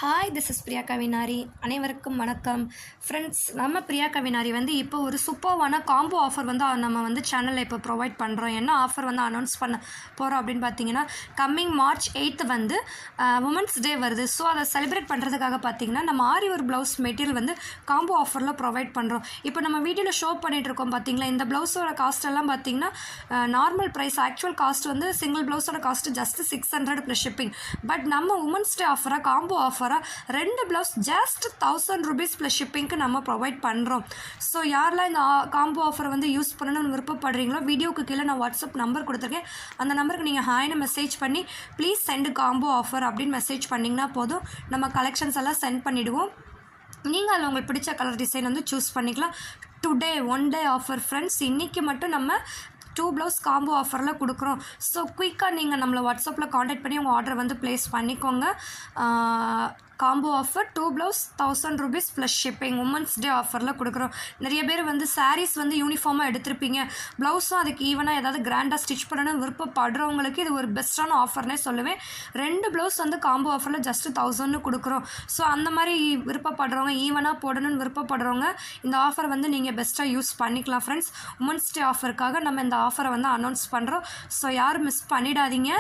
Hi this is Priya Kavinari. அனைவருக்கும் வணக்கம் friends. நம்ம பிரியா கவினாரி இப்போ ஒரு சூப்பர்வான காம்போ ஆஃபர் நம்ம சேனலில் இப்போ ப்ரொவைட் பண்ணுறோம். என்ன ஆஃபர் அனௌன்ஸ் பண்ண போகிறோம் அப்படின்னு பார்த்தீங்கன்னா, கம்மிங் மார்ச் 8 உமன்ஸ் டே வருது. ஸோ அதை செலிப்ரேட் பண்ணுறதுக்காக பார்த்தீங்கன்னா நம்ம ஆரி ஒரு ப்ளவுஸ் மெட்டீரியல் காம்போ ஆஃபரில் ப்ரொவைட் பண்ணுறோம். இப்போ நம்ம வீடியோவில் ஷோ பண்ணிகிட்டு இருக்கோம் பார்த்தீங்களா, இந்த ப்ளவுஸோட காஸ்ட் எல்லாம் பார்த்தீங்கன்னா normal price, actual cost single ப்ளவுஸோட cost just 600 plus shipping. But நம்ம உமன்ஸ் டே ஆஃபராக combo offer 2 blouse just 1000 rupees plus ஷிப்பிங்க்கு நம்ம ப்ரொவைட் பண்ணுறோம். ஸோ யாரெல்லாம் இந்த காம்போ ஆஃபர் யூஸ் பண்ணணும்னு விருப்பப்படுறீங்களோ, வீடியோக்கு கீழே நான் வாட்ஸ்அப் நம்பர் கொடுத்துருக்கேன். அந்த நம்பருக்கு நீங்கள் ஹாய்னு மெசேஜ் பண்ணி ப்ளீஸ் சென்ட் காம்போ ஆஃபர் அப்படின்னு மெசேஜ் பண்ணிங்கன்னா போதும். நம்ம கலெக்ஷன்ஸ் எல்லாம் சென்ட் பண்ணிவிடுவோம். நீங்கள் அதில் உங்களுக்கு பிடிச்ச கலர் டிசைன் சூஸ் பண்ணிக்கலாம். Today 1 day offer friends. இன்றைக்கி மட்டும் நம்ம 2 ப்ளவுஸ் காம்போ ஆஃபரில் கொடுக்குறோம். ஸோ குயிக்காக நீங்கள் நம்மளை வாட்ஸ்அப்பில் காண்டாக்ட் பண்ணி உங்கள் ஆர்டர் ப்ளேஸ் பண்ணிக்கோங்க. Combo offer 2 blouse 1000 rupees plus shipping women's day ஆஃபரில் கொடுக்குறோம். நிறைய பேர் சாரீஸ் யூனிஃபார்மாக எடுத்திருப்பீங்க. ப்ளவுஸும் அதுக்கு ஈவனாக ஏதாவது கிராண்டாக ஸ்டிச் பண்ணணும்னு விருப்பப்படுறவங்களுக்கு இது ஒரு பெஸ்ட்டான ஆஃபர்னே சொல்லுவேன். 2 ப்ளவுஸ் காம்போ ஆஃபரில் ஜஸ்ட் 1000 கொடுக்குறோம். ஸோ அந்த மாதிரி விருப்பப்படுறவங்க, ஈவனாக போடணும்னு விருப்பப்படுறவங்க இந்த ஆஃபர் நீங்கள் பெஸ்ட்டாக யூஸ் பண்ணிக்கலாம் ஃப்ரெண்ட்ஸ். உமன்ஸ் டே ஆஃபருக்காக நம்ம இந்த ஆஃபரை அனௌன்ஸ் பண்ணுறோம். ஸோ யாரும் மிஸ் பண்ணிடாதீங்க.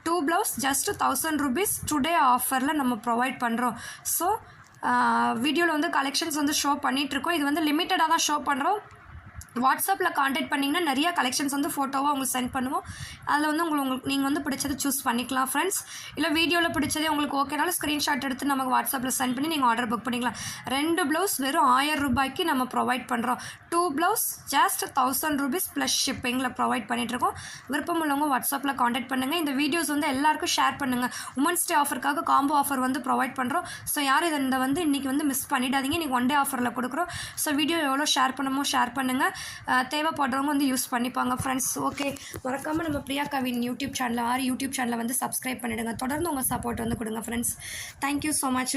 2 ப்ளவுஸ் ஜஸ்ட் 1000 rupees டுடே ஆஃபரில் நம்ம ப்ரொவைட் பண்ணுறோம். ஸோ வீடியோவில் கலெக்ஷன்ஸ் ஷோ பண்ணிகிட்ருக்கோம். இது லிமிட்டடாக தான் ஷோ பண்ணுறோம். வாட்ஸ்அப்பில் காண்டாக்ட் பண்ணிங்கன்னா நிறைய கலெக்ஷன்ஸ் ஃபோட்டோவாக உங்களுக்கு சென்ட் பண்ணுவோம். அதில் உங்களுக்கு நீங்கள் பிடிச்சதை சூஸ் பண்ணிக்கலாம் ஃப்ரெண்ட்ஸ். இல்லை வீடியோவில் பிடிச்சதே உங்களுக்கு ஓகேனாலும் ஸ்க்ரீன்ஷாட் எடுத்து நமக்கு வாட்ஸ்அப்பில் சென்ட் பண்ணி நீங்கள் ஆர்டர் புக் பண்ணிக்கலாம். 2 ப்ளவுஸ் வெறும் 1000 ரூபாய்க்கு நம்ம ப்ரொவைட் பண்ணுறோம். 2 ப்ளவுஸ் ஜஸ்ட் 1000 rupees ப்ளஸ் ஷிப்பிங்கில் ப்ரொவைட் பண்ணிகிட்ருக்கோம். விருப்பம் உள்ளவங்க வாட்ஸ்அப்பில் காண்டாக்ட் பண்ணுங்கள். இந்த வீடியோஸ் எல்லாருக்கும் ஷேர் பண்ணுங்கள். உமன்ஸ் டே ஆஃபருக்காக காம்போ ஆஃபர் ப்ரொவைட் பண்ணுறோம். ஸோ யாரும் இதை இன்றைக்கி மிஸ் பண்ணிடாதீங்க. இன்றைக்கி 1 day ஆஃபரில் கொடுக்குறோம். ஸோ வீடியோ எவ்வளோ ஷேர் பண்ணமோ ஷேர் பண்ணுங்கள். தேவைப்படுறவங்க யூஸ் பண்ணிப்பாங்க ஃப்ரெண்ட்ஸ். ஓகே, மறக்காமல் நம்ம பிரியா கவின் யூடியூப் சேனலில் சப்ஸ்கிரைப் பண்ணிவிடுங்க. தொடர்ந்து உங்கள் சப்போர்ட் கொடுங்க ஃப்ரெண்ட்ஸ். Thank you so much.